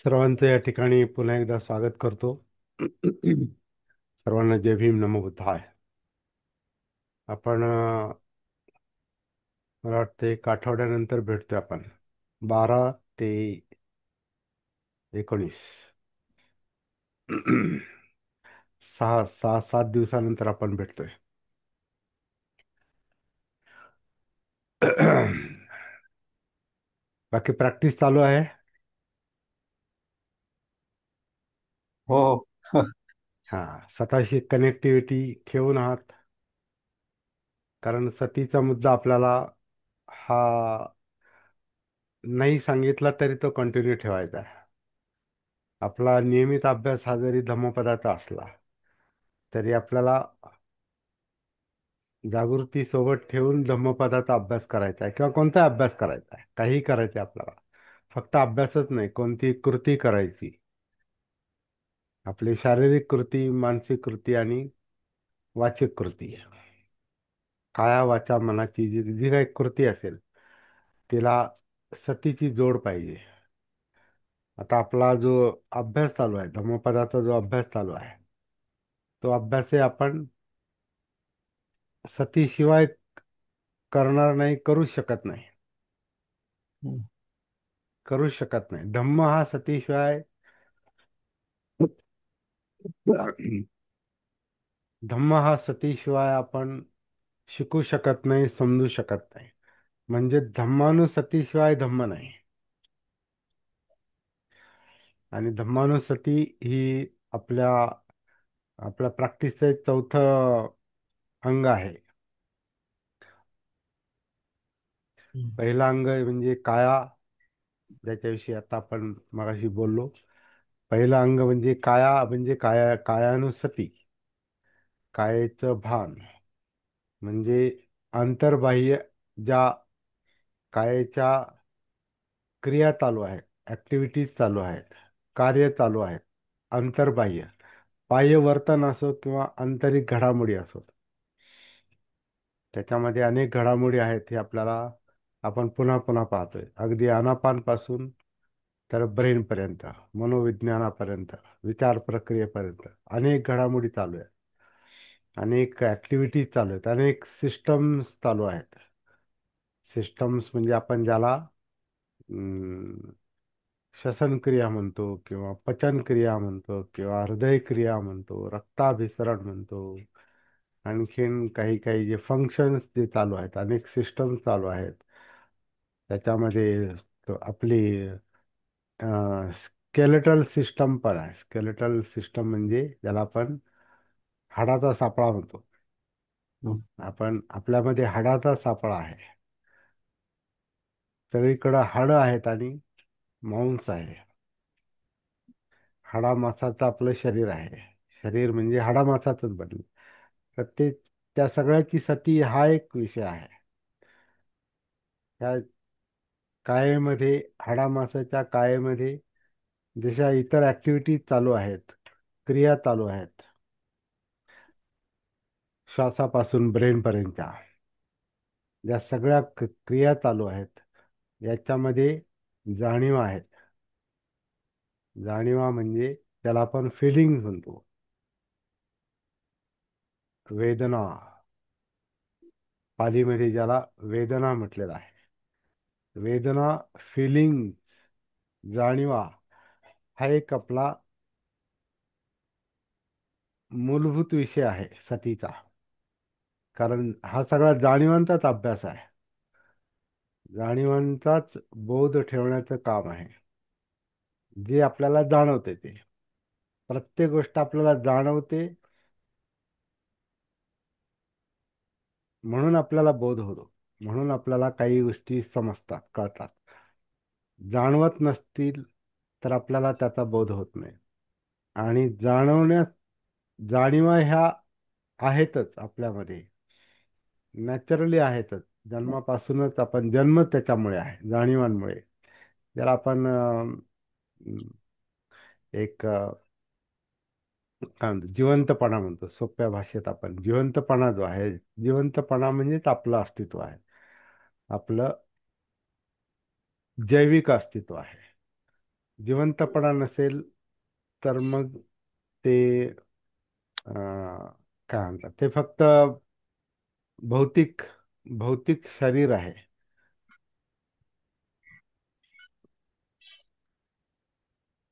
सर्वांचं या ठिकाणी पुन्हा एकदा स्वागत करतो. सर्वांना जय भीम नमो बुद्धाय. आपण मला वाटतं एक आठवड्यानंतर भेटतोय आपण. 12 ते 19 सहा सहा 7 दिवसानंतर आपण भेटतोय. बाकी प्रॅक्टिस चालू आहे. हो हो. हा, स्वतःशी कनेक्टिव्हिटी ठेवून आहात. कारण सतीचा मुद्दा आपल्याला हा नाही सांगितला तरी तो कंटिन्यू ठेवायचा आहे. आपला नियमित अभ्यास हा जरी धम्मपदाचा असला तरी आपल्याला जागृती सोबत ठेवून धम्मपदाचा अभ्यास करायचा आहे किंवा कोणता अभ्यास करायचा आहे, काही करायचं आहे आपल्याला. फक्त अभ्यासच नाही, कोणती कृती करायची. आपली शारीरिक कृती, मानसिक कृती आणि वाचिक कृती. काया वाचा मनाची जी जी काही कृती असेल तिला सतीची जोड पाहिजे. आता आपला जो अभ्यास चालू आहे, धम्मपदाचा जो अभ्यास चालू आहे, तो अभ्यास आपण सतीशिवाय करणार नाही, करूच शकत नाही. हम्म. करूच शकत नाही. धम्म हा सतीशिवाय धम्म हा सतीशिवाय आपण शिकू शकत नाही, समजू शकत नाही. म्हणजे धम्मानुसतीशिवाय धम्म नाही. आणि धम्मानुसती ही आपल्या आपल्या प्रॅक्टिसचं चौथं अंग आहे. हम्म. पहिला अंग म्हणजे काया, ज्याच्याविषयी आता आपण मगाशी बोललो. पहिला अंग म्हणजे काया, म्हणजे कायानुसती, कायेचं भान. म्हणजे अंतर्बाह्य ज्या कायेच्या क्रिया चालू आहेत, ऍक्टिव्हिटीज चालू आहेत, कार्य चालू आहेत, अंतर्बाह्य बाह्य वर्तन असो किंवा आंतरिक घडामोडी असो, त्याच्यामध्ये अनेक घडामोडी आहेत. हे आपल्याला आपण पुन्हा पुन्हा पाहतोय. अगदी आनापानपासून तर ब्रेनपर्यंत, मनोविज्ञानापर्यंत, विचार प्रक्रियेपर्यंत अनेक घडामोडी चालू आहेत. अनेक ऍक्टिव्हिटीज चालू आहेत, अनेक सिस्टम्स चालू आहेत. सिस्टम्स म्हणजे आपण ज्याला अं, श्वसनक्रिया म्हणतो किंवा पचनक्रिया म्हणतो किंवा हृदयक्रिया म्हणतो, रक्ताभिसरण म्हणतो. आणखीन काही काही जे फंक्शन्स जे चालू आहेत, अनेक सिस्टम चालू आहेत. त्याच्यामध्ये आपली स्केलेटल सिस्टम पण आहे. स्केलेटल सिस्टम म्हणजे ज्याला आपण हाडाचा सापळा म्हणतो. हम्म. आपण आपल्यामध्ये हाडाचा सापळा आहे. सगळीकडं हाडं आहेत आणि मांस आहे. हाडामासाचं आपलं शरीर आहे. शरीर म्हणजे हाडामासाचंच बनलं. तर ते त्या सगळ्याची सती हा एक विषय आहे. त्या कायेमध्ये, हाडामासाच्या कायेमध्ये जशा इतर ऍक्टिव्हिटीज चालू आहेत, क्रिया चालू आहेत, श्वासापासून ब्रेनपर्यंतच्या ज्या सगळ्या क्रिया चालू आहेत, याच्यामध्ये जाणीवा आहेत. जाणीवा म्हणजे त्याला आपण फिलिंग म्हणतो. वेदना, पालीमध्ये ज्याला वेदना म्हटलेलं आहे. वेदना, फिलिंग, जाणीवा हा एक आपला मूलभूत विषय आहे सतीचा. कारण हा सगळा जाणीवांचाच अभ्यास आहे. जाणीवांचाच बोध ठेवण्याचं काम आहे. जे आपल्याला जाणवते ते, प्रत्येक गोष्ट आपल्याला जाणवते म्हणून आपल्याला बोध होतो. म्हणून आपल्याला काही गोष्टी समजतात, कळतात. जाणवत नसतील तर आपल्याला त्याचा बोध होत नाही. आणि जाणीवा ह्या आहेतच आपल्यामध्ये, नॅचरली आहेतच. जन्मापासूनच आपण जन्म त्याच्यामुळे आहे, जाणीवांमुळे. ज्याला आपण एक काय म्हणतो, जिवंतपणा म्हणतो. सोप्या भाषेत आपण जिवंतपणा जो आहे, जिवंतपणा म्हणजेच आपलं अस्तित्व आहे. आपलं जैविक अस्तित्व आहे. जिवंतपणा नसेल तर मग ते अं, काय म्हणतात ते फक्त भौतिक भौतिक शरीर आहे.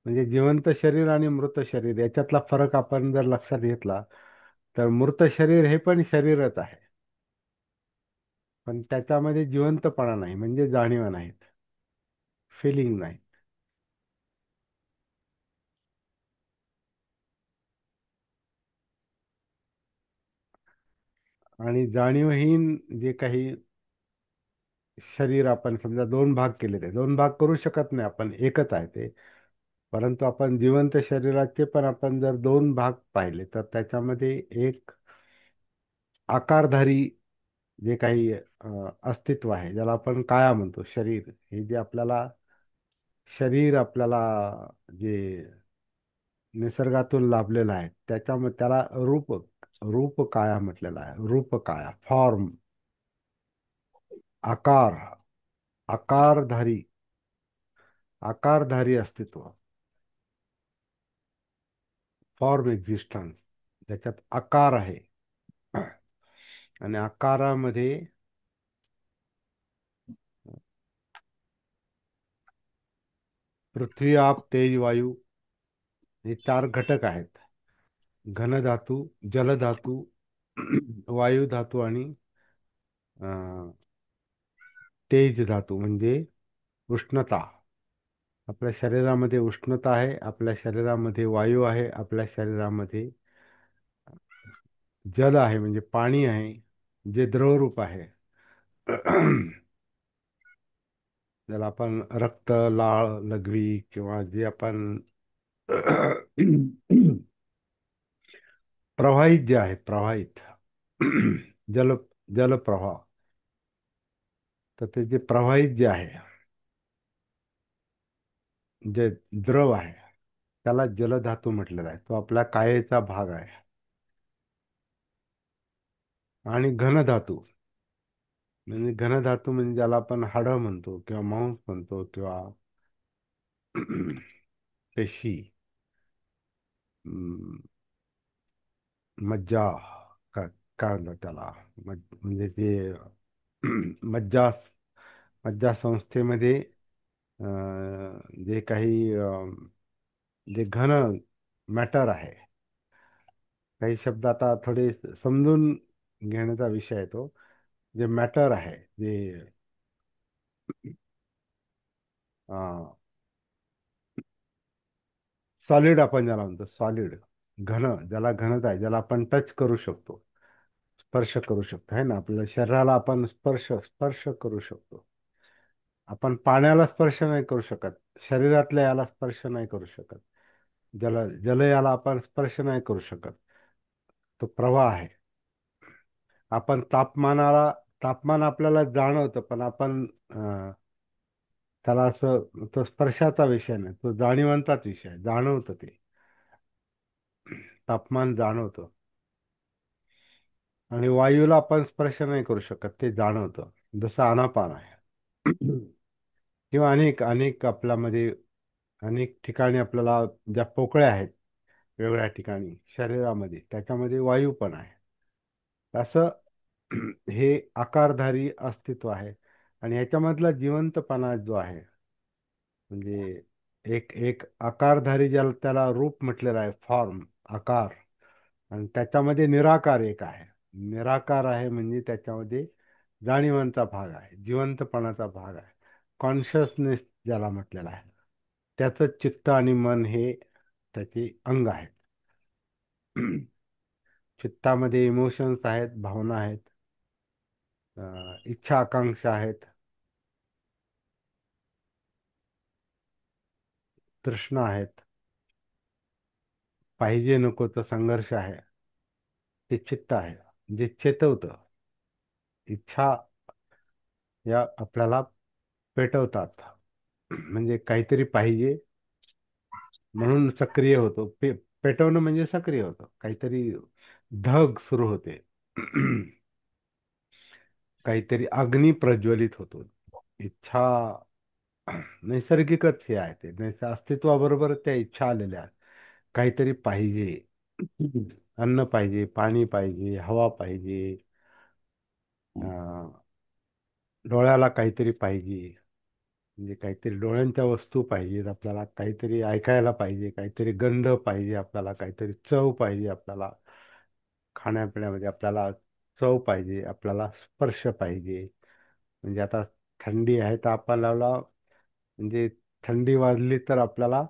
म्हणजे जिवंत शरीर आणि मृत शरीर याच्यातला फरक आपण जर लक्षात घेतला तर मृत शरीर हे पण शरीरच आहे, पण त्याच्यामध्ये जिवंतपणा नाही, म्हणजे जाणीवा नाहीत, फिलिंग नाही. आणि जाणीवहीन जे काही शरीर आपण समजा दोन भाग केले, ते दोन भाग करू शकत नाही आपण, एकच आहे ते. परंतु आपण जिवंत शरीराचे पण आपण जर दोन भाग पाहिले तर त्याच्यामध्ये एक आकारधारी जे काही अस्तित्व आहे, ज्याला आपण काया म्हणतो, शरीर हे जे आपल्याला शरीर आपल्याला जे निसर्गातून लाभलेलं आहे त्याच्यामध्ये त्याला रूप रूप काया म्हटलेलं आहे. रूप काया, फॉर्म, आकार, आकारधारी आकारधारी अस्तित्व, फॉर्म एक्झिस्टन्स, ज्याच्यात आकार आहे. आणि आकारामध्ये पृथ्वी, आप, तेज, वायू हे चार घटक आहेत. घन धातू, जल धातू, वायू धातू आणि अं, तेज धातू म्हणजे उष्णता. आपल्या शरीरामध्ये उष्णता आहे, आपल्या शरीरामध्ये वायू आहे, आपल्या शरीरामध्ये जल आहे म्हणजे पाणी आहे, जे द्रवरूप आहे. ज्याला आपण रक्त, लाळ, लघवी किंवा जे आपण प्रवाहित जे आहे, प्रवाहित जल जलप्रवाह, तर ते जे प्रवाहित जे आहे, जे द्रव आहे, त्याला जलधातू म्हटलेला आहे. तो आपल्या कायेचा भाग आहे. आणि घनधातू म्हणजे घनधातू म्हणजे ज्याला आपण हाडं म्हणतो किंवा मांस म्हणतो किंवा पेशी, अं, मज्जा, का काय म्हणतात त्याला, म्हणजे ते मज्जा मज्जा संस्थेमध्ये जे काही जे घन मॅटर आहे. काही शब्द आता थोडे समजून घेण्याचा विषय आहे तो. जे मॅटर आहे, जे सॉलिड आपण ज्याला म्हणतो, सॉलिड, घन, ज्याला घनता आहे, ज्याला आपण टच करू शकतो, स्पर्श करू शकतो, है ना. आपल्या शरीराला आपण स्पर्श स्पर्श करू शकतो. आपण पाण्याला स्पर्श नाही करू शकत, शरीरातल्या याला स्पर्श नाही करू शकत. जल याला आपण स्पर्श नाही करू शकत, तो प्रवाह आहे. आपण तापमान आपल्याला जाणवतं, पण आपण त्याला असं, तो स्पर्शाचा विषय नाही, तो जाणीवंताच विषय आहे, जाणवतं ते. तापमान जाणवतं. आणि वायूला आपण स्पर्श नाही करू शकत, ते जाणवतं, जसं आनापान आहे. किंवा अनेक अनेक आपल्यामध्ये अनेक ठिकाणी आपल्याला ज्या पोकळ्या आहेत वेगवेगळ्या ठिकाणी शरीरामध्ये, त्याच्यामध्ये वायू पण आहे. असं हे आकारधारी अस्तित्व आहे. आणि ह्याच्यामधला जिवंतपणा जो आहे, म्हणजे एक एक आकारधारी, ज्याला त्याला रूप म्हटलेलं आहे, फॉर्म, आकार. आणि त्याच्यामध्ये निराकार एक आहे. निराकार आहे म्हणजे त्याच्यामध्ये जाणीवांचा भाग आहे, जिवंतपणाचा भाग आहे, कॉन्शियसनेस ज्याला म्हटलेला आहे. त्याचं चित्त आणि मन हे त्याचे अंग आहेत. चित्तामध्ये इमोशन्स आहेत, भावना आहेत, इच्छा आकांक्षा आहेत, तृष्णा आहेत, पाहिजे नकोचा संघर्ष आहे. ते चित्त आहे, जे चेतवतं. इच्छा या आपल्याला पेटवतात, म्हणजे काहीतरी पाहिजे म्हणून सक्रिय होतो. पेटवणं म्हणजे सक्रिय होतं, काहीतरी धग सुरू होते. काहीतरी अग्नी प्रज्वलित होतो. इच्छा नैसर्गिकच हे आहे ते अस्तित्वाबरोबर त्या इच्छा आलेल्या आहेत. काहीतरी पाहिजे. अन्न पाहिजे, पाणी पाहिजे, हवा पाहिजे, अं, डोळ्याला काहीतरी पाहिजे. म्हणजे काहीतरी डोळ्यांच्या वस्तू पाहिजेत आपल्याला, काहीतरी ऐकायला पाहिजे, काहीतरी गंध पाहिजे आपल्याला, काहीतरी चव पाहिजे आपल्याला, खाण्यापिण्यामध्ये आपल्याला चव पाहिजे, आपल्याला स्पर्श पाहिजे. म्हणजे आता थंडी आहे तर आपल्याला, म्हणजे थंडी वाजली तर आपल्याला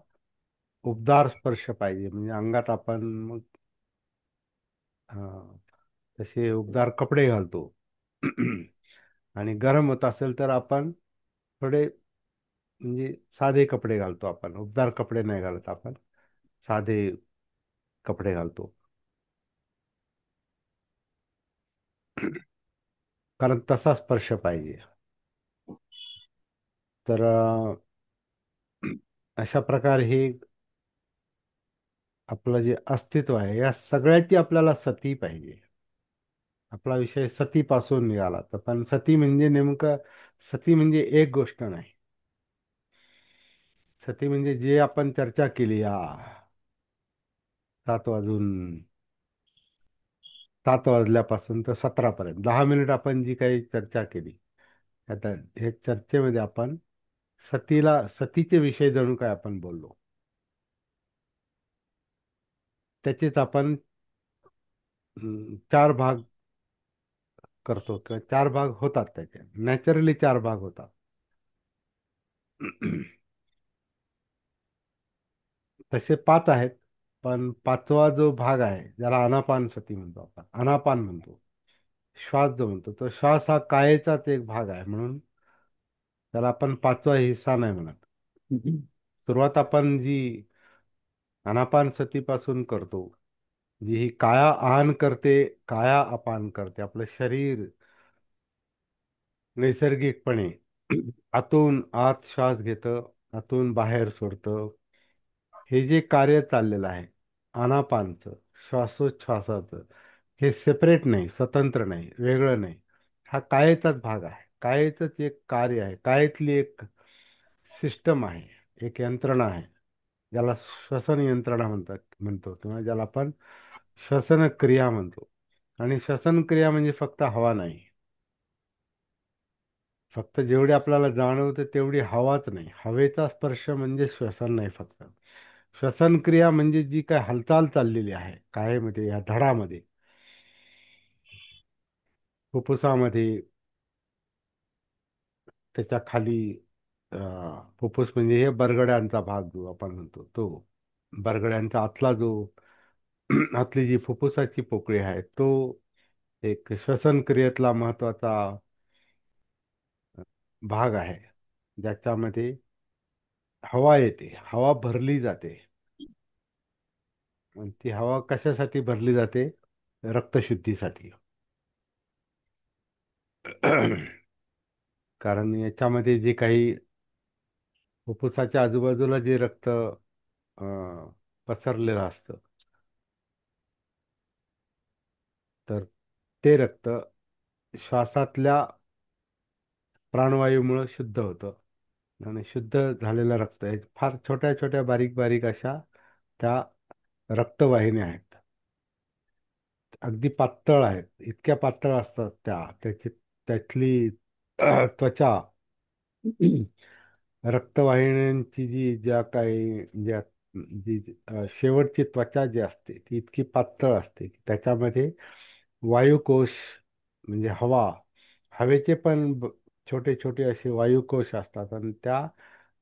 उबदार स्पर्श पाहिजे, म्हणजे अंगात आपण मग अं, तसे उबदार कपडे घालतो. आणि गरम होत असेल तर आपण थोडे, म्हणजे साधे कपडे घालतो, आपण उबदार कपडे नाही घालत, आपण साधे कपडे घालतो. कारण तसा स्पर्श पाहिजे. तर अशा प्रकारे हे आपलं जे अस्तित्व आहे, या सगळ्याची आपल्याला सती पाहिजे. आपला विषय सतीपासून निघाला, तर पण सती म्हणजे नेमकं, सती म्हणजे एक गोष्ट नाही. सती म्हणजे जे आपण चर्चा केली या 7 वाजल्यापासून तर 17 पर्यंत 10 मिनिट आपण जी काही चर्चा केली, आता हे चर्चेमध्ये आपण सतीचे विषय जणू काय आपण बोललो. त्याचेच आपण 4 भाग करतो, किंवा 4 भाग होतात, त्याचे नॅचरली 4 भाग होतात. तसे 5 आहेत. पण 5वा जो भाग आहे, ज्याला अनापान सती म्हणतो, आपण अनापान म्हणतो, श्वास जो म्हणतो, तो श्वास हा कायेचाच एक भाग आहे, म्हणून त्याला आपण 5वा हिस्सा नाही म्हणत. सुरुवात आपण जी अनापान सतीपासून करतो, जी ही काया आन करते, काया अपान करते, आपलं शरीर नैसर्गिकपणे आतून आत श्वास घेतं, आतून बाहेर सोडतं. हे जे कार्य चाललेलं आहे आनापानचं, श्वासोच्छ्वासाचं, हे सेपरेट नाही, स्वतंत्र नाही, वेगळं नाही. हा कायेचाच भाग आहे, कायेचंच एक कार्य आहे, कायेतली एक सिस्टम आहे, एक यंत्रणा आहे, ज्याला श्वसन यंत्रणा म्हणतो, किंवा ज्याला आपण श्वसन क्रिया म्हणतो. आणि श्वसन क्रिया म्हणजे फक्त हवा नाही, फक्त जेवढी आपल्याला जाणवते तेवढी हवाच नाही, हवेचा स्पर्श म्हणजे श्वसन नाही फक्त. श्वसन क्रिया म्हणजे जी काय हालचाल चाललेली आहे कायेमध्ये, या धडामध्ये, फुफ्फुसामध्ये, त्याच्या खाली फुफ्फुस म्हणजे हे बरगड्यांचा भाग जो आपण म्हणतो तो, बरगड्यांचा आतला जो आतली जी फुफ्फुसाची पोकळी आहे, तो एक श्वसन क्रियेतला महत्वाचा भाग आहे, ज्याच्यामध्ये हवा येते, हवा भरली जाते. आणि ती हवा कशासाठी भरली जाते? रक्तशुद्धीसाठी. कारण याच्यामध्ये जे काही फुफ्फुसाच्या आजूबाजूला जे रक्त पसरलेलं असतं, तर ते रक्त श्वासातल्या प्राणवायूमुळे शुद्ध होतं. आणि शुद्ध झालेलं रक्त हे फार छोट्या छोट्या बारीक बारीक अशा त्या रक्तवाहिन्या आहेत. अगदी पातळ आहेत, इतक्या पातळ असतात त्यातली त्वचा, रक्तवाहिन्यांची ज्या काही ज्या जी शेवटची त्वचा जी असते ती इतकी पातळ असते की त्याच्यामध्ये वायुकोश, म्हणजे हवेचे पण छोटे छोटे असे वायुकोश असतात, आणि त्या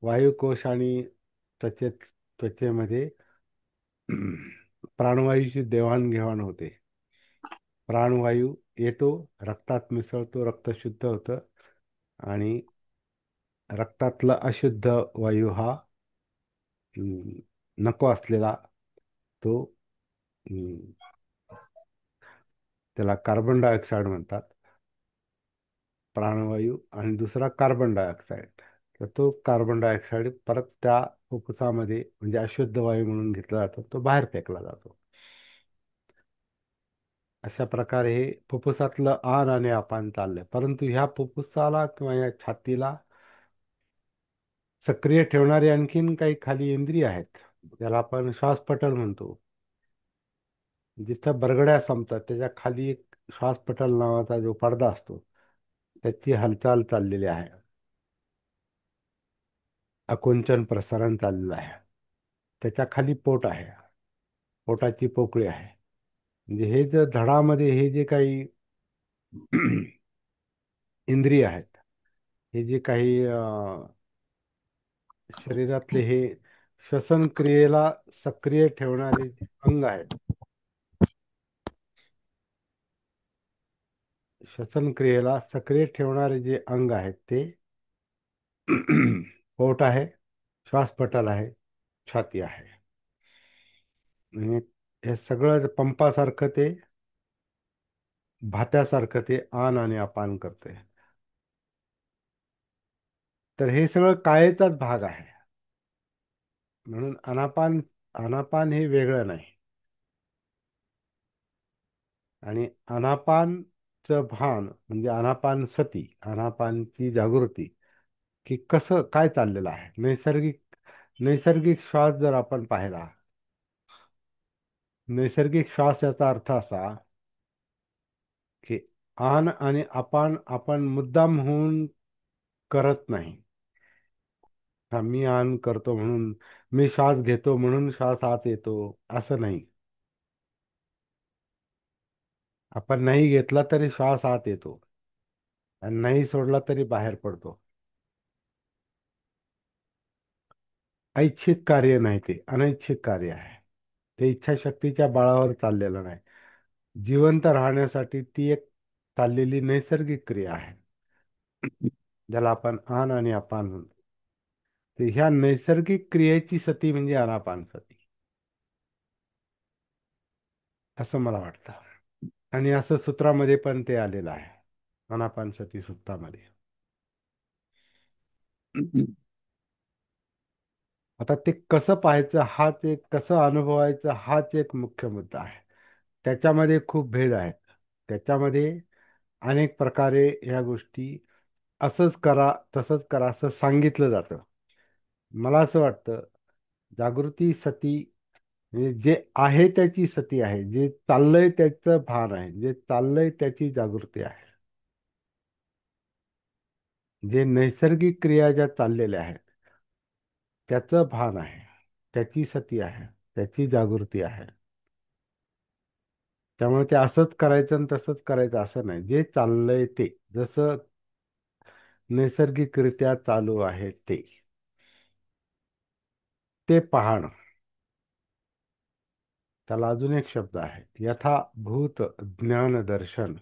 वायुकोश आणि त्वचेमध्ये प्राणवायूची देवाणघेवाण होते. प्राणवायू येतो, रक्तात मिसळतो, रक्त शुद्ध होतं. आणि रक्तातला अशुद्ध वायू हा नको असलेला तो, अं, त्याला कार्बन डायऑक्साईड म्हणतात, प्राणवायू, आणि दुसरा कार्बन डायऑक्साईड. तर तो कार्बन डायऑक्साईड परत त्या फुफ्फुसामध्ये, म्हणजे अशुद्ध वायू म्हणून घेतला जातो, तो बाहेर फेकला जातो. अशा प्रकारे हे फुफ्फुसातलं आन आणि अपान चाललंय. परंतु ह्या फुफ्फुसाला किंवा या छातीला सक्रिय ठेवणारे आणखीन काही खाली इंद्रिय आहेत, ज्याला आपण श्वासपटल म्हणतो. जिथं बरगड्या संपतात त्याच्या खाली एक श्वासपटल नावाचा जो पडदा असतो, त्याची हालचाल चाललेली आहे, आकुंचन प्रसारण चाललेलं आहे. त्याच्या खाली पोट आहे, पोटाची पोकळी आहे. म्हणजे हे जर धडामध्ये हे जे काही इंद्रिय आहेत, हे जे काही शरीरातले हे श्वसन क्रियेला सक्रिय ठेवणारे अंग आहेत, श्वसन क्रियेला सक्रिय ठेवणारे जे अंग आहेत ते पोट आहे, श्वासपटल आहे, छाती आहे. आणि हे सगळं पंपासारखं ते, भात्यासारखं ते आन आणि अपान करते. तर हे सगळं कायेचाच भाग आहे. म्हणून अनापान, अनापान हे वेगळं नाही. आणि अनापानचं भान म्हणजे अनापान सती, अनापानची जागृती, की कसं काय चाललेलं आहे. नैसर्गिक नैसर्गिक श्वास जर आपण पाहिला, नैसर्गिक श्वास याचा अर्थ असा की आन आणि अपान आपण मुद्दाम होऊन करत नाही. हा मी आन करतो म्हणून, मी श्वास घेतो म्हणून श्वास आत येतो, असं नाही. आपण नाही घेतला तरी श्वास आत येतो, आणि नाही सोडला तरी बाहेर पडतो. ऐच्छिक कार्य नाही, ते अनैच्छिक कार्य आहे. ते इच्छाशक्तीच्या बळावर चाललेलं नाही. जिवंत राहण्यासाठी ती एक चाललेली नैसर्गिक क्रिया आहे, ज्याला आपण आन आणि अपान म्हणतो. तर ह्या नैसर्गिक क्रियेची सती म्हणजे अनापान सती, असं मला वाटतं. आणि असं सूत्रामध्ये पण ते आलेलं आहे, अनापान सती सूत्रामध्ये. आता ते कसं पाहायचं, हाच एक, कसं अनुभवायचं हाच एक मुख्य मुद्दा आहे. त्याच्यामध्ये खूप भेद आहेत. त्याच्यामध्ये अनेक प्रकारे ह्या गोष्टी, असंच करा तसंच करा असं सांगितलं जातं. मला असं वाटतं जागृती सती म्हणजे जे आहे त्याची सती आहे, जे चाललंय त्याचं भान आहे, जे चाललंय त्याची जागृती आहे. जे नैसर्गिक क्रिया ज्या चाललेल्या आहेत त्याचं भान आहे, त्याची सती आहे, त्याची जागृती आहे. त्यामुळे ते असंच करायचं आणि तसंच करायचं असं नाही. जे चाललंय ते जसं नैसर्गिकरित्या चालू आहे ते ते पाहणं. त्याला अजून एक शब्द आहे, यथाभूत ज्ञान दर्शन.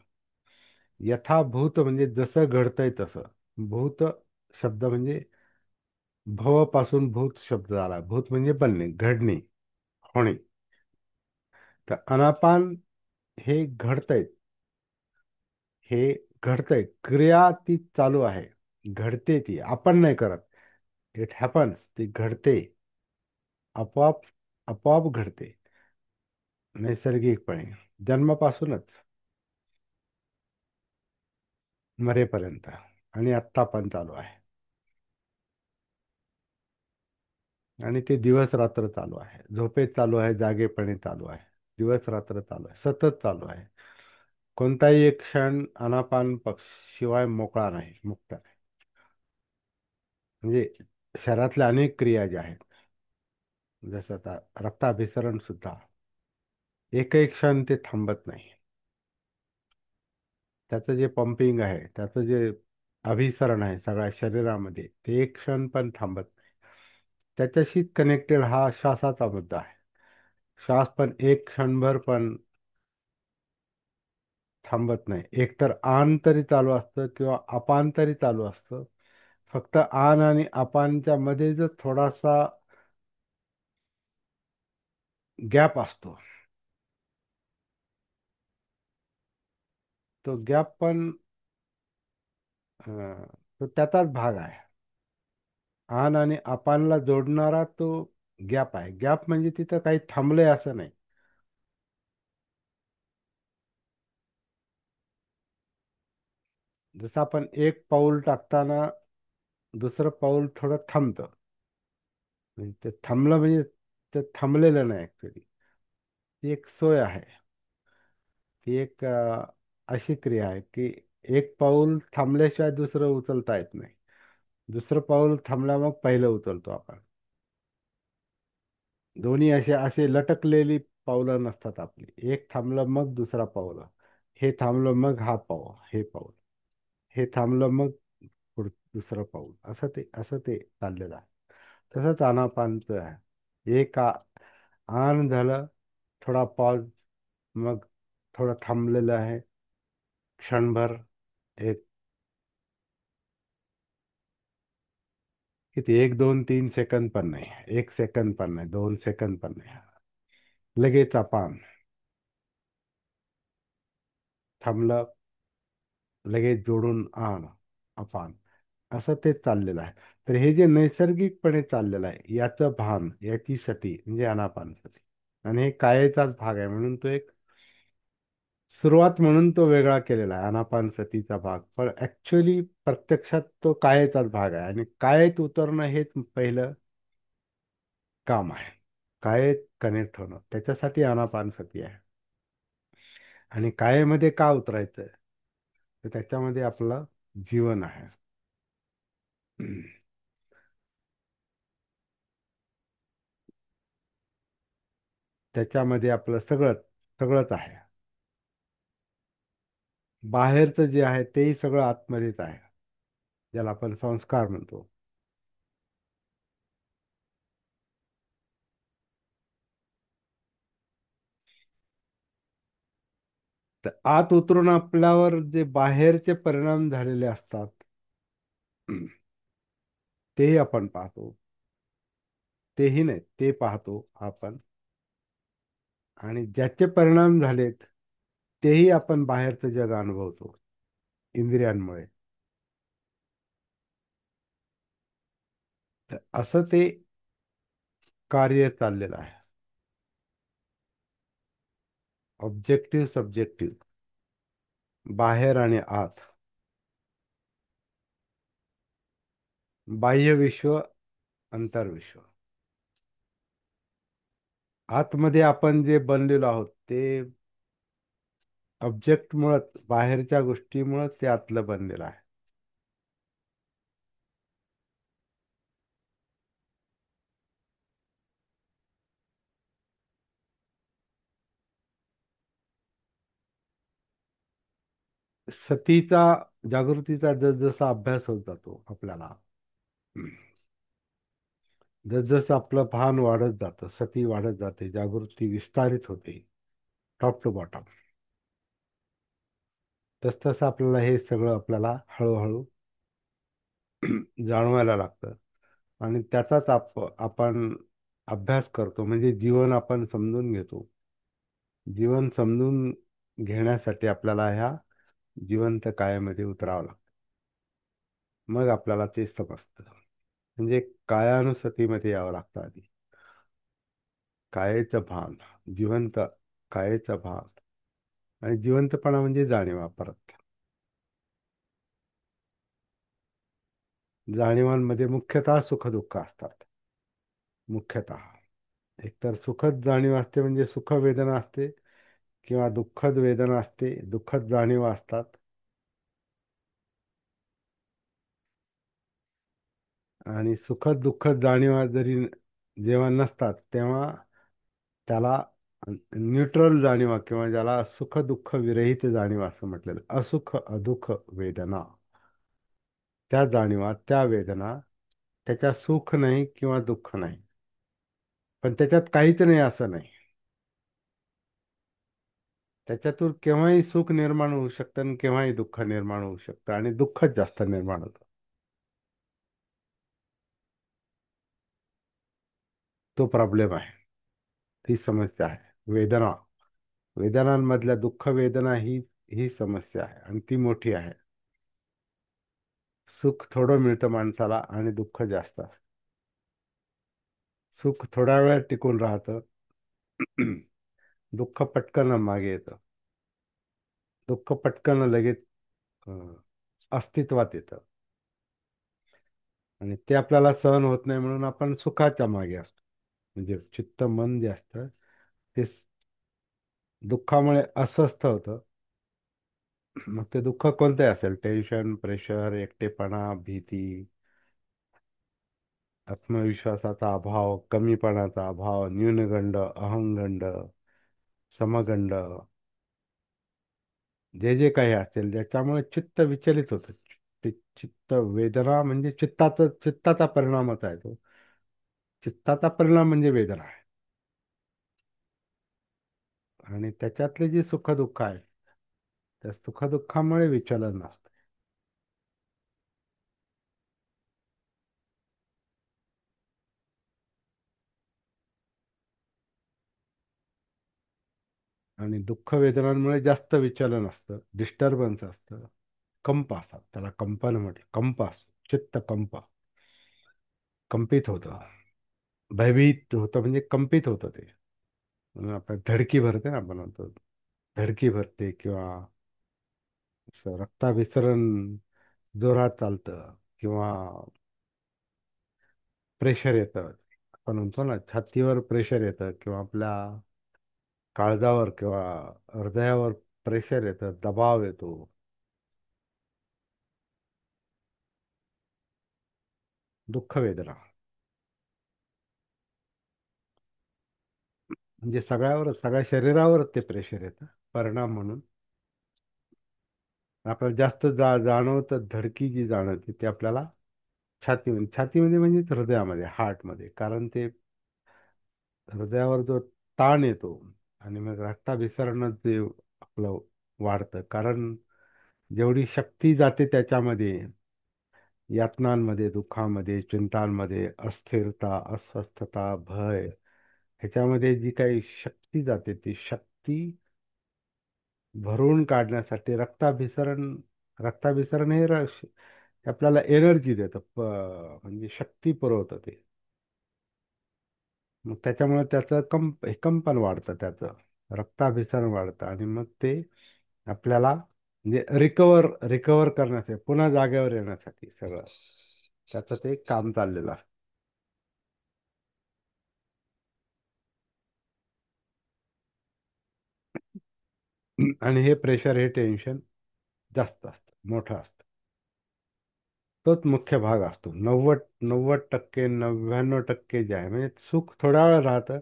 यथाभूत म्हणजे जसं घडतंय तसं. भूत शब्द म्हणजे भव पासून भूत शब्द आला. भूत म्हणजे बनणे, घडणे, होणे. तर अनापान हे घडतंय, हे घडतंय, क्रिया ती चालू आहे, घडते, ती आपण नाही करत. इट हॅपन्स, ती घडते, आपोआप, आपोआप घडते, नैसर्गिकपणे, जन्मापासूनच मरेपर्यंत. आणि आत्ता पण चालू आहे. आणि ते दिवस रात्र चालू आहे, झोपेत चालू आहे, जागेपणी चालू आहे, दिवस रात्र चालू आहे, सतत चालू आहे. कोणताही एक क्षण अनापान पक्ष शिवाय मोकळा नाही, मुक्त आहे. म्हणजे शरीरातल्या अनेक क्रिया ज्या आहेत, जसं आता रक्ताभिसरण सुद्धा एकही क्षण ते थांबत नाही. त्याचं जे पंपिंग आहे, त्याचं जे अभिसरण आहे सगळ्या शरीरामध्ये, ते एक क्षण पण थांबत नाही. त्याच्याशी कनेक्टेड हा श्वासाचा मुद्दा आहे. श्वास पण एक क्षणभर पण थांबत नाही. एकतर आन तरी चालू असतं किंवा अपान तरी चालू असतं. फक्त आन आणि अपानच्या मध्ये जर थोडासा गॅप असतो, तो गॅप पण तो त्याचाच भाग आहे. आन आणि अपानला जोडणारा तो गॅप आहे. गॅप म्हणजे तिथं काही थांबलंय असं नाही. जसं आपण एक पाऊल टाकताना दुसरं पाऊल थोडं थांबतं. म्हणजे ते थांबलं म्हणजे ते थांबलेलं नाही ऍक्च्युली. ती एक सोय आहे. ती एक अशी क्रिया आहे की एक पाऊल थांबल्याशिवाय दुसरं उचलता येत नाही. दुसरं पाऊल थांबल्या मग पहिलं उचलतो आपण. दोन्ही असे असे लटकलेली पावलं नसतात आपली. एक थांबलं मग दुसरा पाऊल, हे थांबलं मग हा पाऊल, हे पाऊल, हे थांबलं मग दुसरं पाऊल, असं ते चाललेलं आहे. तसंच आनापानचं आहे. एक आन झालं, थोडा पॉज, मग थोडं थांबलेलं आहे क्षणभर. एक किती, 1 2 3 सेकंद पण नाही, 1 सेकंद पण नाही, 2 सेकंद पण नाही. लगेच अपान थांबलं, लगेच जोडून आण अपान, असं ते चाललेलं आहे. तर हे जे नैसर्गिकपणे चाललेलं आहे याचं भान, याची सती म्हणजे आनापान सती. आणि हे कायेचाच भाग आहे म्हणून तो एक सुरुवात म्हणून तो वेगळा केलेला आहे आनापान सतीचा भाग. पण ऍक्च्युली प्रत्यक्षात तो कायेचाच भाग आहे, आणि कायेत उतरणं हेच पहिलं काम आहे. कायेत कनेक्ट होणं, त्याच्यासाठी आनापान सती आहे. आणि कायेमध्ये का उतरायचं, तर त्याच्यामध्ये आपलं जीवन आहे. त्याच्यामध्ये आपलं सगळंच सगळंच आहे. बाहेरचं जे आहे तेही सगळं आतमध्येच आहे, ज्याला आपण संस्कार म्हणतो. तर आत उतरून आपल्यावर जे बाहेरचे परिणाम झालेले असतात तेही आपण पाहतो. तेही नाही, ते पाहतो आपण. आणि ज्याचे परिणाम झालेत तेही आपण बाहेरचं जग अनुभवतो इंद्रियांमुळे. तर असं ते कार्य चाललेलं आहे. ऑब्जेक्टिव्ह सब्जेक्टिव्ह, बाहेर आणि आत, बाह्य विश्व, अंतर्विश्व. आतमध्ये आपण जे बनलेलो आहोत ते ऑब्जेक्टमुळंच, बाहेरच्या गोष्टीमुळंच ते आतलं बनलेलं आहे. सतीचा, जागृतीचा जसजसा अभ्यास होत जातो आपल्याला, जसजसं आपलं भान वाढत जातं, सती वाढत जाते, जागृती विस्तारित होते टॉप टू बॉटम, तसतसं आपल्याला हे सगळं आपल्याला हळूहळू जाणवायला लागतं. आणि त्याचाच आपण अभ्यास करतो, म्हणजे जीवन आपण समजून घेतो. जीवन समजून घेण्यासाठी आपल्याला ह्या जिवंत कायामध्ये उतरावं लागतं. मग आपल्याला ते समजतं. म्हणजे कायानुसतीमध्ये यावं लागतं आधी. कायेचं भान, जिवंत कायेचं भान. आणि जिवंतपणा म्हणजे जाणीवा परत. जाणीवांमध्ये मुख्यतः सुखदुःख असतात. मुख्यतः एकतर सुखद जाणीव असते, म्हणजे सुख वेदना असते, किंवा दुःखद वेदना असते, दुःखद जाणीवा असतात. आणि सुखद दुःखद जाणीवा जरी जेव्हा नसतात तेव्हा त्याला न्यूट्रल जाणीवा, किंवा ज्याला सुख दुःख विरहित जाणीवा असं म्हटलेलं, असुख अदुःख वेदना. त्या जाणीवा, त्या वेदना, त्याच्यात सुख नाही किंवा दुःख नाही, पण त्याच्यात काहीच नाही असं नाही. त्याच्यातून केव्हाही सुख निर्माण होऊ शकतं आणि केव्हाही दुःख निर्माण होऊ शकतं, आणि दुःखच जास्त निर्माण होतं. तो प्रॉब्लेम आहे, ती समस्या आहे. वेदना, वेदनांमधल्या दुःख वेदना ही समस्या आहे, आणि ती मोठी आहे. सुख थोडं मिळतं माणसाला आणि दुःख जास्त असतं. सुख थोड्या वेळ टिकून राहतं, दुःख पटकन मागे येतं. दुःख पटकन लगेच अं, अस्तित्वात येतं. आणि ते आपल्याला सहन होत नाही म्हणून आपण सुखाच्या मागे असतो. म्हणजे चित्त मन जे असतं ते दुःखामुळे अस्वस्थ होतं. मग ते दुःख कोणते असेल, टेन्शन, प्रेशर, एकटेपणा, भीती, आत्मविश्वासाचा अभाव, कमीपणाचा अभाव, न्यूनगंड, अहंगंड, समगंड, जे जे काही असेल ज्याच्यामुळे चित्त विचलित होतं. ते चित्त वेदना म्हणजे चित्ताचा परिणामच आहे तो. चित्ताचा परिणाम म्हणजे वेदना आहे. आणि त्याच्यातले जे सुखदुःख आहे त्या सुखदुःखामुळे विचलन असतं. आणि दुःख वेदनांमुळे जास्त विचलन असतं, डिस्टर्बन्स असतं, कंप असतात, त्याला कंपन म्हटलं, कंप असतो, चित्त कंपित होतं, भयभीत होतं, म्हणजे कंपित होतं ते. म्हणून आपण धडकी भरते ना, आपण म्हणतो धडकी भरते, किंवा असं रक्ताभिसरण जोरात चालतं, किंवा प्रेशर येतं. आपण म्हणतो ना छातीवर प्रेशर येतं, किंवा आपल्या काळजावर किंवा हृदयावर प्रेशर येतं, दबाव येतो. दुःख वेदना म्हणजे सगळ्या शरीरावर ते प्रेशर येतं परिणाम म्हणून. आपल्याला जास्त जाणवतं, धडकी जी जाणवते ती आपल्याला छातीमध्ये म्हणजे हृदयामध्ये, हार्टमध्ये. कारण ते हृदयावर जो ताण येतो आणि मग रक्ताभिसरण जे आपलं वाढतं. कारण जेवढी शक्ती जाते त्याच्यामध्ये, यातनांमध्ये, दुःखामध्ये, चिंतांमध्ये, अस्थिरता, अस्वस्थता, भय, ह्याच्यामध्ये जी काही शक्ती जाते ती शक्ती भरून काढण्यासाठी रक्ताभिसरण हे आपल्याला एनर्जी देतं, म्हणजे शक्ती पुरवतं ते. मग त्याच्यामुळे त्याचं कंपन वाढतं, त्याचं रक्ताभिसरण वाढतं, आणि मग ते आपल्याला म्हणजे रिकवर करण्यासाठी, पुन्हा जागेवर येण्यासाठी सगळं त्याचं ते काम चाललेलं असतं. आणि हे प्रेशर, हे टेन्शन जास्त असतं, मोठं असतं. तोच मुख्य भाग असतो. 90% 99% जे आहे म्हणजे सुख थोडा वेळ राहतं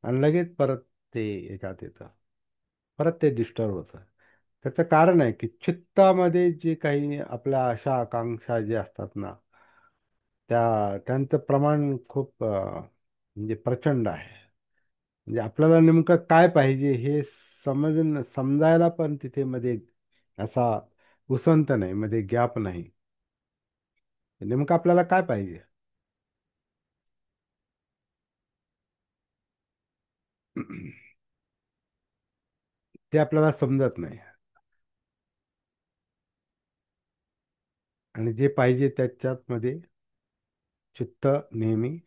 आणि लगेच परत ते याच्यात येतं, परत ते डिस्टर्ब होतं. त्याचं कारण आहे की चित्तामध्ये जे काही आपल्या आशा आकांक्षा जे असतात ना, त्यांचं प्रमाण खूप म्हणजे प्रचंड आहे. म्हणजे आपल्याला नेमकं काय पाहिजे हे समजायला पण तिथे मध्ये असा उसंत नाही, मध्ये गॅप नाही. नेमकं आपल्याला काय पाहिजे ते आपल्याला समजत नाही. आणि जे पाहिजे त्याच्यात मध्ये चित्त नेहमी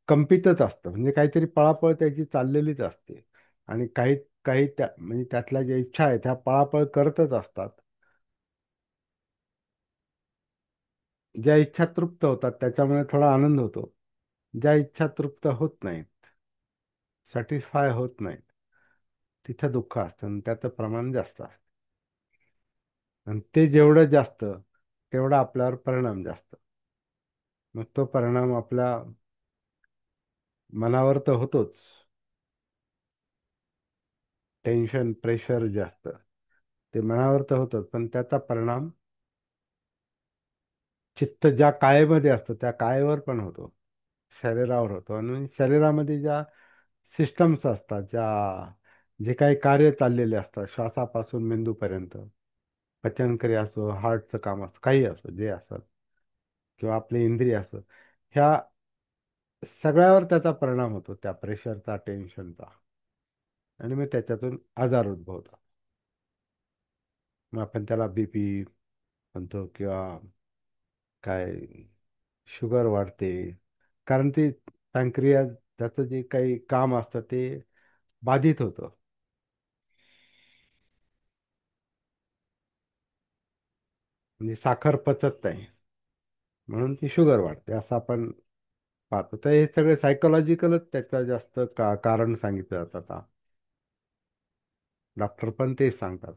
कंपितच असतं, म्हणजे काहीतरी पळापळ त्याची चाललेलीच असते. आणि काही काही म्हणजे त्यातल्या ज्या इच्छा आहेत त्या पळापळ करतच असतात. ज्या इच्छा तृप्त होतात त्याच्यामुळे थोडा आनंद होतो. ज्या इच्छा तृप्त होत नाहीत, सॅटिस्फाय होत नाहीत, तिथं दुःख असतं आणि त्याचं प्रमाण जास्त असतं. आणि ते जेवढं जास्त तेवढा आपल्यावर परिणाम जास्त. मग तो परिणाम आपल्या मनावर तर होतोच. टेन्शन, प्रेशर जास्त ते मनावर तर होतंच, पण त्याचा परिणाम चित्त ज्या कायेमध्ये असतं त्या कायेवर पण होतो, शरीरावर होतो. आणि शरीरामध्ये ज्या सिस्टम्स असतात, जे काही कार्य चाललेले असतात, श्वासापासून मेंदूपर्यंत, पचनक्रिया असो, हार्टचं काम असो, काही असो, जे असत, किंवा आपले इंद्रिय असो, ह्या सगळ्यावर त्याचा परिणाम होतो, त्या प्रेशरचा, टेन्शनचा. आणि मग त्याच्यातून आजार उद्भवतात. मग आपण त्याला बीपी म्हणतो, किंवा काय शुगर वाढते. कारण ते पॅनक्रियाज, त्याचं जे काही काम असतं ते बाधित होतं. म्हणजे साखर पचत नाही. म्हणून ती शुगर वाढते असं आपण पाहतो. तर हे सगळे सायकोलॉजिकलच त्याचं जास्त कारण सांगितलं जातं आता. डॉक्टर पण तेच सांगतात.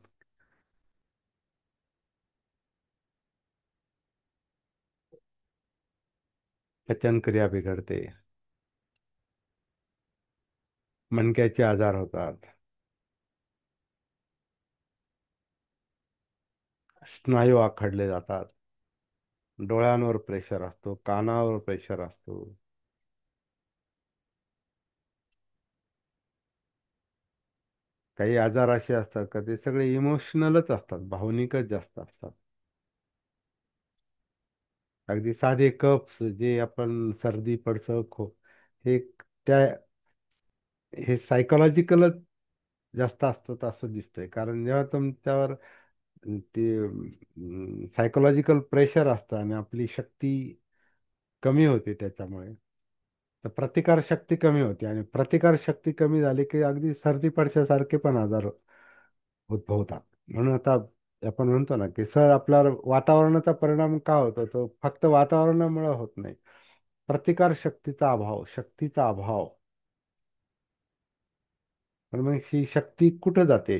पचनक्रिया बिघडते, मणक्याचे आजार होतात, स्नायू आखडले जातात, डोळ्यांवर प्रेशर असतो, कानावर प्रेशर असतो. काही आजार असे असतात का ते सगळे इमोशनलच असतात, भावनिकच जास्त असतात. अगदी साधे कप्स जे आपण सर्दी पडसं हे त्या हे सायकोलॉजिकलच जास्त असतं असं दिसतंय. कारण जेव्हा तुमच्यावर ते सायकोलॉजिकल प्रेशर असतं आणि आपली शक्ती कमी होते त्याच्यामुळे, तर प्रतिकार शक्ती कमी होते आणि प्रतिकार शक्ती कमी झाली की अगदी सर्दी पडशासारखे पण आजार उद्भवतात. म्हणून आता आपण म्हणतो ना की सर आपल्यावर वातावरणाचा परिणाम का होतो, तो फक्त वातावरणामुळे होत नाही. प्रतिकार शक्तीचा अभाव, शक्तीचा अभाव. पण मग ही शक्ती कुठं जाते?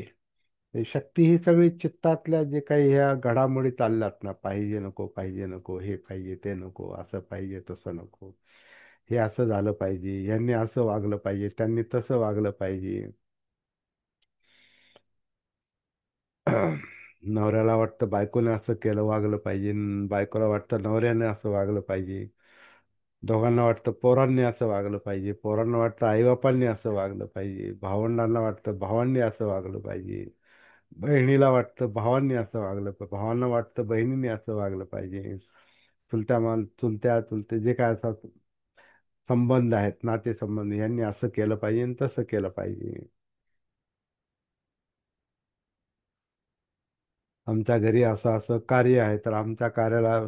ही शक्ती ही सगळी चित्तातल्या जे काही ह्या घडामोडी चालल्यात ना, पाहिजे नको, पाहिजे नको, हे पाहिजे ते नको, असं पाहिजे तसं नको, हे असं झालं पाहिजे, यांनी असं वागलं पाहिजे, त्यांनी तसं वागलं पाहिजे. नवऱ्याला वाटतं बायकोने असं केलं वागलं पाहिजे, बायकोला वाटतं नवऱ्याने असं वागलं पाहिजे, दोघांना वाटतं पोरांनी असं वागलं पाहिजे, पोरांना वाटतं आईबापांनी असं वागलं पाहिजे, भावंडांना वाटतं भावांनी असं वागलं पाहिजे, बहिणीला वाटतं भावांनी असं वागलं पाहिजे, भावांना वाटतं बहिणीने असं वागलं पाहिजे, चुलत्या चुलते जे काय असं संबंध आहेत, नातेसंबंध, यांनी असं केलं पाहिजे आणि तसं केलं पाहिजे. आमच्या घरी असं असं कार्य आहे तर आमच्या कार्याला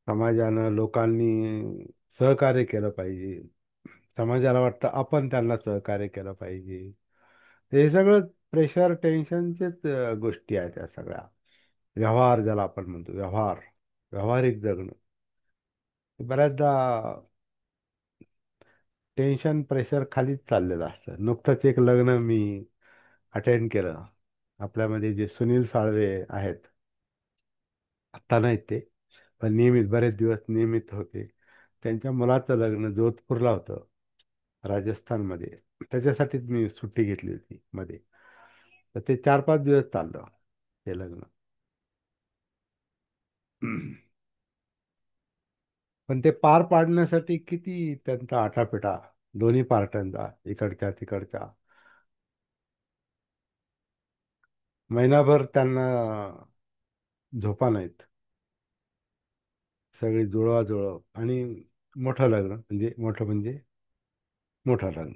समाजानं लोकांनी सहकार्य केलं पाहिजे. समाजाला वाटतं आपण त्यांना सहकार्य केलं पाहिजे. हे सगळं प्रेशर टेन्शनचेच गोष्टी आहेत त्या सगळ्या. व्यवहार ज्याला आपण म्हणतो, व्यावहारिक जगणं. बऱ्याचदा टेन्शन प्रेशर खालीच चाललेलं असतं. नुकतंच एक लग्न मी अटेंड केलं. आपल्यामध्ये जे सुनील साळवे आहेत, आत्ता नाहीत ते, पण नियमित बरेच दिवस नियमित होते. त्यांच्या मुलाचं लग्न जोधपूरला होतं, राजस्थानमध्ये. त्याच्यासाठीच मी सुट्टी घेतली होती मध्ये. तर ते 4-5 दिवस चाललं ते लग्न. पण ते पार पाडण्यासाठी किती त्यांचा आटापिटा, दोन्ही पार्ट्यांचा, इकडच्या तिकडच्या. महिनाभर त्यांना झोपा नाहीत. सगळी जुळवाजुळव आणि मोठं लग्न, म्हणजे मोठं लग्न,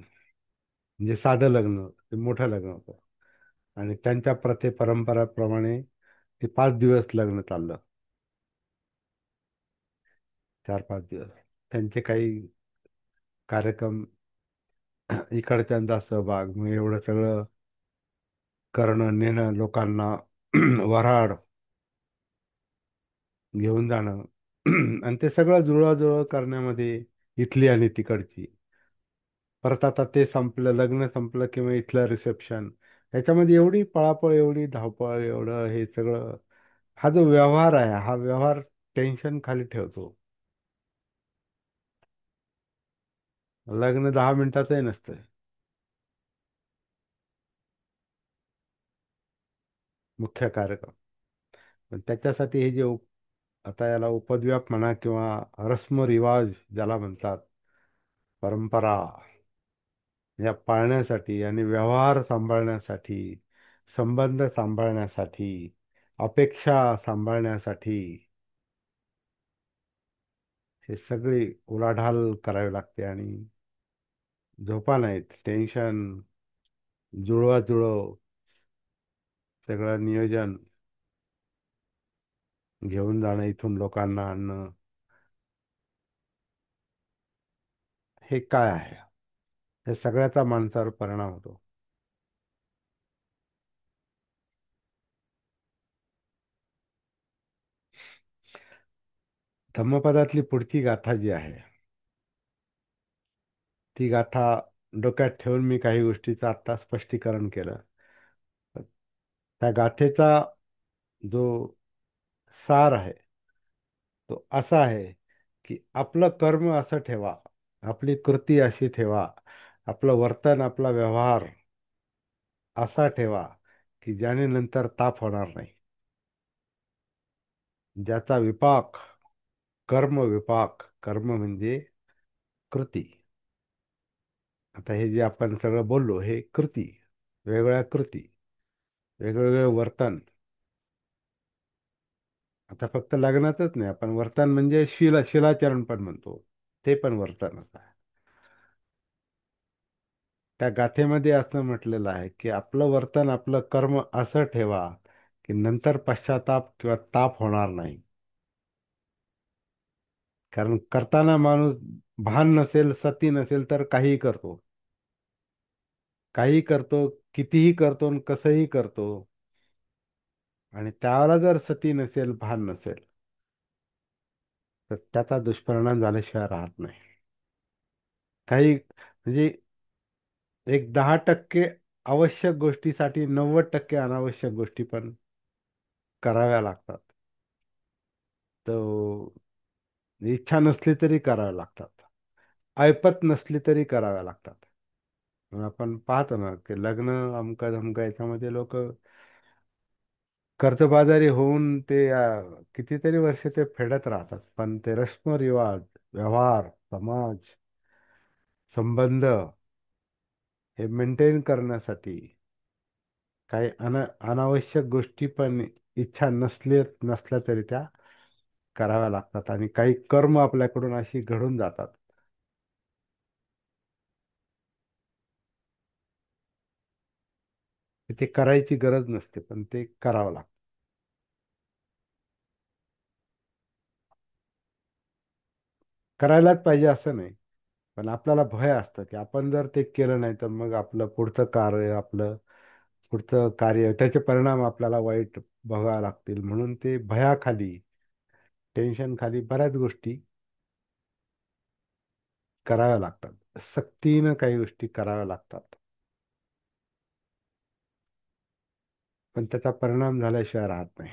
म्हणजे साधं लग्न ते मोठं लग्न होतं. आणि त्यांच्या परंपराप्रमाणे ते 5 दिवस लग्न चाललं. 4-5 दिवस त्यांचे काही कार्यक्रम, इकडच्यांचा सहभाग, मग एवढं सगळं करणं, नेणं, लोकांना वऱ्हाड घेऊन जाणं. आणि ते सगळं जुळवाजुळव करण्यामध्ये इथली आणि तिकडची. परत आता ते संपलं, लग्न संपलं किंवा इथलं रिसेप्शन, याच्यामध्ये एवढी पळापळ, एवढी धावपळ, एवढं हे सगळं. हा जो व्यवहार आहे, हा व्यवहार टेन्शन खाली ठेवतो. लग्न 10 मिनिटाचंही नसतं, मुख्य कार्यक्रम. पण त्याच्यासाठी हे जे आता याला उपद्व्याप म्हणा किंवा रस्म रिवाज ज्याला म्हणतात, परंपरा, या पाळण्यासाठी आणि व्यवहार सांभाळण्यासाठी, संबंध सांभाळण्यासाठी, अपेक्षा सांभाळण्यासाठी हे सगळी उलाढाल करावी लागते. आणि झोपा नाहीत, टेन्शन, जुळवाजुळव, सगळं नियोजन, घेऊन जाणं, इथून लोकांना आणणं, हे काय आहे? हे सगळ्याचा माणसावर परिणाम होतो. धम्मपदातली पुढची गाथा जी आहे, ती गाथा डोक्यात ठेवून मी काही गोष्टीचं आता स्पष्टीकरण केलं. त्या गाथेचा जो सार आहे तो असा आहे की आपलं कर्म असं ठेवा, आपली कृती अशी ठेवा, आपलं वर्तन, आपला व्यवहार असा ठेवा की ज्याने नंतर ताप होणार नाही. ज्याचा विपाक, कर्म विपाक, कर्म म्हणजे कृती. आता हे जे आपण सगळं बोललो हे कृती, वेगवेगळ्या कृती, वेगवेगळे वर्तन. आता फक्त लग्नातच नाही, आपण वर्तन म्हणजे शिलाचरण पण म्हणतो, ते पण वर्तनच आहे. त्या गाथेमध्ये असं म्हटलेलं आहे की आपलं वर्तन, आपलं कर्म असं ठेवा की नंतर पश्चाताप किंवा ताप होणार नाही. कारण करताना माणूस भान नसेल, सती नसेल तर काहीही करतो, काही करतो, कितीही करतो आणि कसंही करतो. आणि त्याला जर सती नसेल, भान नसेल, तर त्याचा दुष्परिणाम झाल्याशिवाय राहत नाही. काही म्हणजे एक 10% आवश्यक गोष्टीसाठी 90% अनावश्यक गोष्टी पण कराव्या लागतात. तो इच्छा नसली तरी कराव्या लागतात, ऐपत नसली तरी कराव्या लागतात. मग आपण पाहतो ना की लग्न अमका धमका याच्यामध्ये लोक कर्जबाजारी होऊन ते कितीतरी वर्ष ते फेडत राहतात, पण ते रस्म रिवाज, व्यवहार, समाज, संबंध हे मेंटेन करण्यासाठी काही अनावश्यक गोष्टी पण इच्छा नसल्या तरी त्या कराव्या लागतात. आणि काही कर्म आपल्याकडून अशी घडून जातात की ते करायची गरज नसते, पण ते करावं लागतं. करायलाच पाहिजे असं नाही, पण आपल्याला भय असतं की आपण जर ते केलं नाही तर मग आपलं पुढचं कार्य त्याचे परिणाम आपल्याला वाईट बघावे लागतील. म्हणून ते भयाखाली, टेन्शन खाली बऱ्याच गोष्टी कराव्या लागतात, सक्तीनं काही गोष्टी कराव्या लागतात, पण त्याचा परिणाम झाल्याशिवाय राहत नाही.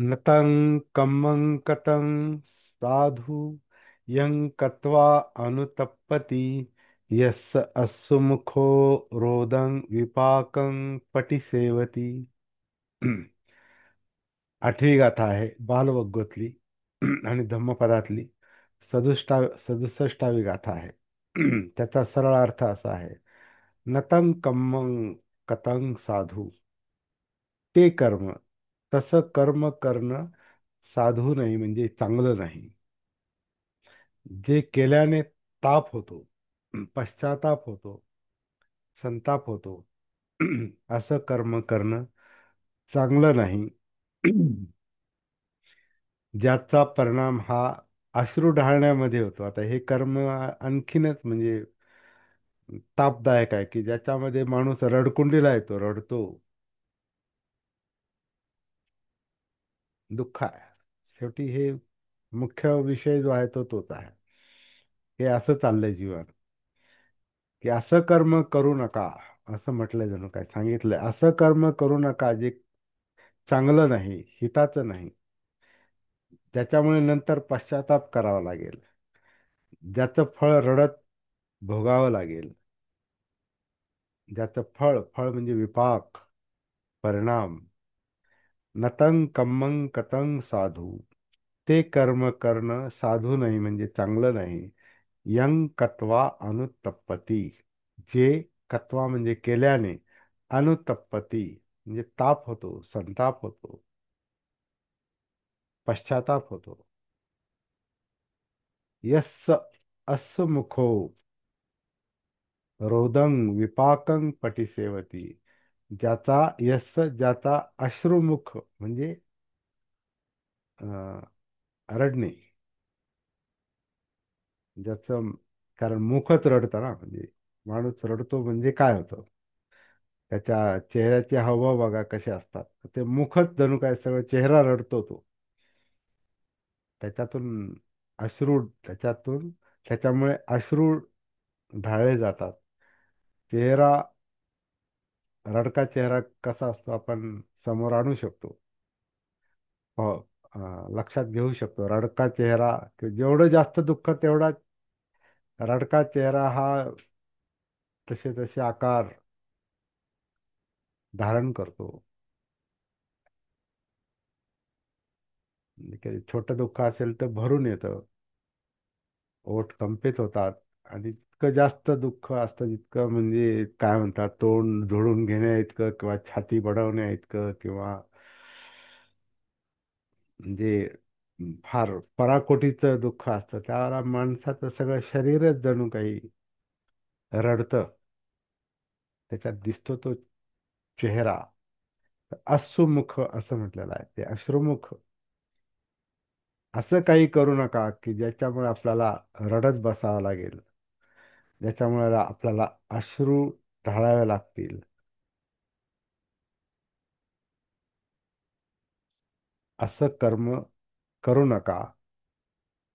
नतं कम्मं कतं साधु यं कत्वा अनुतप्पति यस्य अस्सुमुखो रोदं विपाकं पटिसेवति. आठवी गाथा आहे बालवगोतली आणि धम्मपदातली 67वी गाथा आहे. त्याचा सरळ अर्थ असा आहे: नतं कम्मं कतं साधू, ते कर्म, तसं कर्म करणं साधू नाही म्हणजे चांगलं नाही. जे केल्याने ताप होतो, पश्चाताप होतो, संताप होतो, असं कर्म करणं चांगलं नाही. ज्याचा परिणाम हा अश्रू ढाळण्यामध्ये होतो. आता हे कर्म आणखीनच म्हणजे तापदायक आहे की ज्याच्यामध्ये माणूस रडकुंडीला येतो, रडतो, दुःख आहे. शेवटी हे मुख्य विषय जो आहे तो तोच आहे. हे असं चाललंय जीवन की असं कर्म करू नका, असं म्हटलंय, जणू काय सांगितलंय असं कर्म करू नका जे चांगलं नाही, हिताचं नाही, ज्याच्यामुळे नंतर पश्चाताप करावा लागेल, ज्याचं फळ रडत भोगावं लागेल, ज्याचं फळ फळ म्हणजे विपाक, परिणाम. नतं कम्मं कतं साधू, ते कर्म करणं साधू नाही म्हणजे चांगलं नाही. यं कत्वा अनुतप्पती, जे कत्वा म्हणजे केल्याने, अनुतप्पती म्हणजे ताप होतो, संताप होतो, पश्चाताप होतो. यस्स अस्य मुखो रोदन विपाकं पटिसेवती, ज्याचा अश्रुमुख म्हणजे अं, रडणे, ज्याचं, कारण मुखच रडतं ना, म्हणजे माणूस रडतो म्हणजे काय होतं, त्याच्या चेहऱ्याचे हावभाव बघा कसे असतात. ते मुखच जणू काय सगळं चेहरा रडतो तो. त्याच्यातून त्याच्यातून त्याच्यामुळे अश्रू ढाळले जातात. चेहरा, रडका चेहरा कसा असतो आपण समोर आणू शकतो. हो, लक्षात घेऊ शकतो. रडका चेहरा जेवढं जास्त दुःख तेवढा रडका चेहरा हा तसे तसे आकार धारण करतो. म्हणजे काही छोटं दुःख असेल तर भरून येतं, ओठ कंपित होतात. आणि जितकं जास्त दुःख असतं, जितकं म्हणजे काय म्हणतात, तोंड झोडून घेण्या इतकं किंवा छाती बडवण्या इतकं किंवा म्हणजे फार पराकोटीचं दुःख असतं, त्यावेळेला माणसाचं सगळं शरीरच जणू काही रडतं. त्याच्यात दिसतो तो चेहरा. अश्रुमुख असं म्हटलेलं आहे. ते अश्रुमुख असं काही करू नका की ज्याच्यामुळे आपल्याला रडत बसावं लागेल, ज्याच्यामुळे आपल्याला अश्रू ढाळावे लागतील. असं कर्म करू नका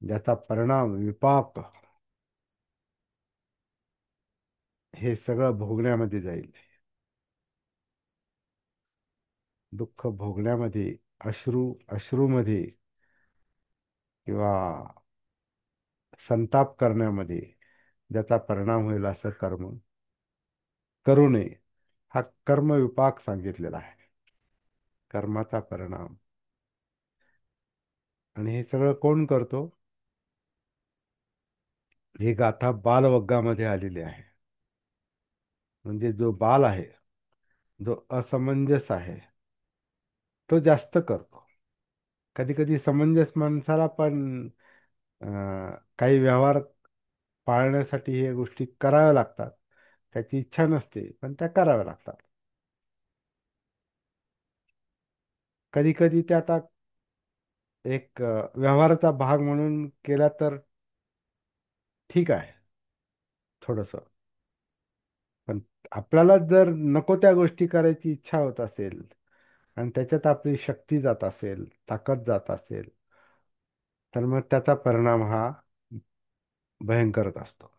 ज्याचा परिणाम विपाप हे सगळं भोगण्यामध्ये जाईल. दुःख भोगण्यामध्ये, अश्रूमध्ये किंवा संताप करण्यामध्ये ज्याचा परिणाम होईल असं कर्म करू नये. हा कर्मविपाक सांगितलेला आहे, कर्माचा परिणाम. आणि हे सगळं कोण करतो? ही गाथा बालवग्गामध्ये आलेली आहे. म्हणजे जो बाल आहे, जो असमंजस आहे, तो जास्त करतो. कधी कधी समंजस माणसाला पण काही व्यवहार पाळण्यासाठी हे गोष्टी कराव्या लागतात. त्याची इच्छा नसते पण त्या कराव्या लागतात. कधी कधी ते आता एक व्यवहाराचा भाग म्हणून केला तर ठीक आहे थोडस. पण आपल्याला जर नको त्या गोष्टी करायची इच्छा होत असेल आणि त्याच्यात आपली शक्ती जात असेल, ताकद जात असेल, तर मग त्याचा परिणाम हा भयंकरच असतो.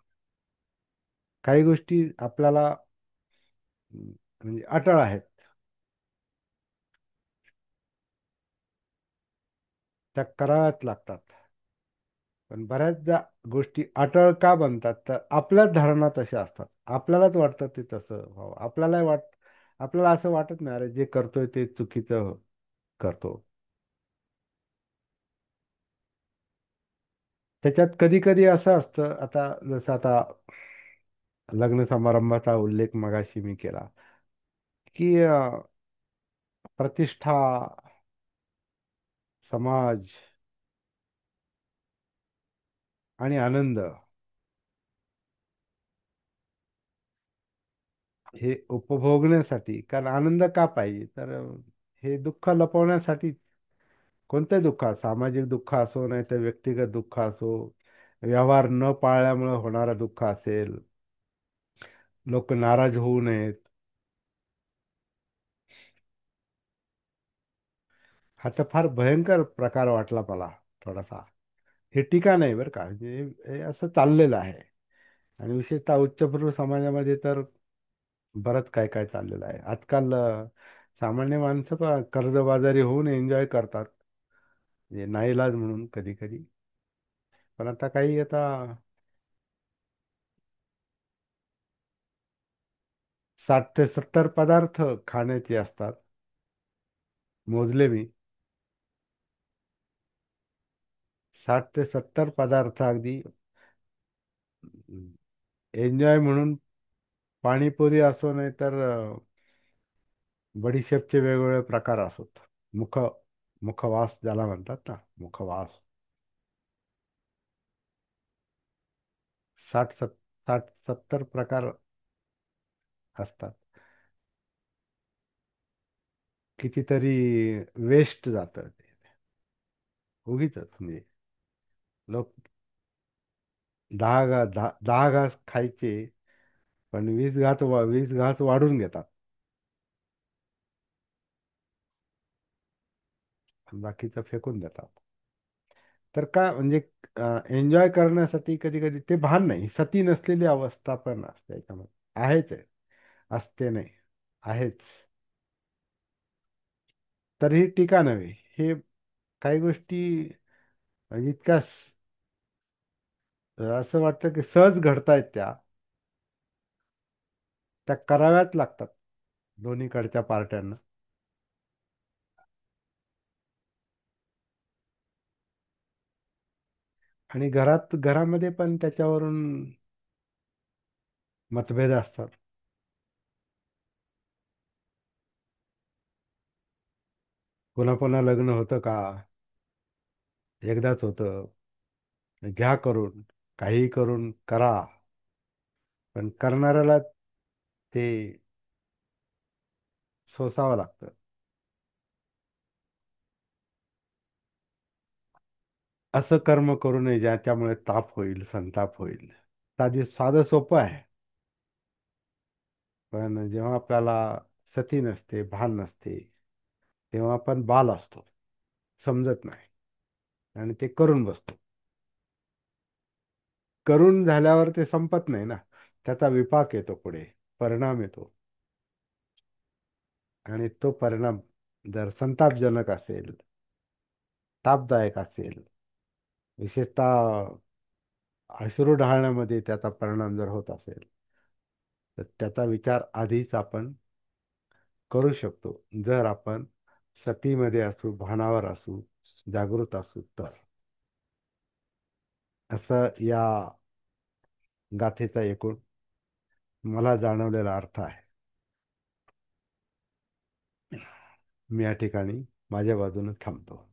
काही गोष्टी आपल्याला म्हणजे अटळ आहेत, त्या कराव्याच लागतात. पण बऱ्याचदा गोष्टी अटळ का बनतात? तर आपल्याच धारणा तशा असतात. आपल्यालाच वाटतं ते तसं व्हावं. आपल्याला असं वाटत नाही, अरे जे करतोय ते चुकीचं करतो. त्याच्यात कधी कधी असं असतं, आता जसं आता लग्न समारंभाचा उल्लेख मगाशी मी केला, की प्रतिष्ठा, समाज आणि आनंद हे उपभोगण्यासाठी, कारण आनंद का पाहिजे? तर हे दुःख लपवण्यासाठी. कोणते दुःख, सामाजिक दुःख असो नाही तर व्यक्तिगत दुःख असो, व्यवहार न पाळल्यामुळे होणारं दुःख असेल, लोक नाराज होऊ नयेत. हा तर फार भयंकर प्रकार वाटला मला थोडासा. हे टीका नाही बरं का, हे असं चाललेलं आहे. आणि विशेषतः उच्चभ्रू समाजामध्ये तर बरंच काय काय चाललेलं आहे आजकाल. सामान्य माणसं पण कर्जबाजारी होऊन एन्जॉय करतात, म्हणजे नाईलाज म्हणून कधी कधी. पण आता काही आता 60 ते 70 पदार्थ खाण्याचे असतात, मोजले मी. 60 ते 70 पदार्थ अगदी एन्जॉय म्हणून. पाणीपुरी असो नाही तर बडीशेपचे वेगवेगळे प्रकार असोत. मुख मुखवास ज्याला म्हणतात ना, मुखवास. 60 70 प्रकार असतात. कितीतरी वेस्ट जातं ते, उगीच म्हणजे लोक 10 घास खायचे, पण 20 घास वाढून घेतात. आणि बाकीचं फेकून देतात. तर का म्हणजे एन्जॉय करण्यासाठी कधी कधी ते भान नाही, सती नसलेली अवस्था पण असते याच्यामध्ये, आहेच आहे, असते नाही, आहेच. तर ही टीका नव्हे, हे काही गोष्टी म्हणजे इतक्या असं वाटतं की सहज घडतायत त्या कराव्याच लागतात दोन्हीकडच्या पार्ट्यांना. आणि घरामध्ये पण त्याच्यावरून मतभेद असतात. पुन्हा पुन्हा लग्न होतं का, एकदाच होतं, घ्या करून, काही करून करा, पण करणाऱ्याला ते सोसावं लागतं. असं कर्म करू नये ज्याच्यामुळे ताप होईल, संताप होईल. साधं सोपं आहे, पण जेव्हा आपल्याला सती नसते, भान नसते, तेव्हा आपण बाल असतो, समजत नाही आणि ते करून बसतो. करून झाल्यावर ते संपत नाही ना, त्याचा विपाक येतो, पुढे परिणाम येतो. आणि तो परिणाम जर संतापजनक असेल, तापदायक असेल, विशेषतः अश्रू ढाळण्यामध्ये त्याचा परिणाम जर होत असेल, तर त्याचा विचार आधीच आपण करू शकतो, जर आपण सतीमध्ये असू, भानावर असू, जागृत असू तर. असं या गाथेचा एकूण मला जाणवलेला अर्थ आहे. मी या ठिकाणी माझ्या बाजूने थांबतो.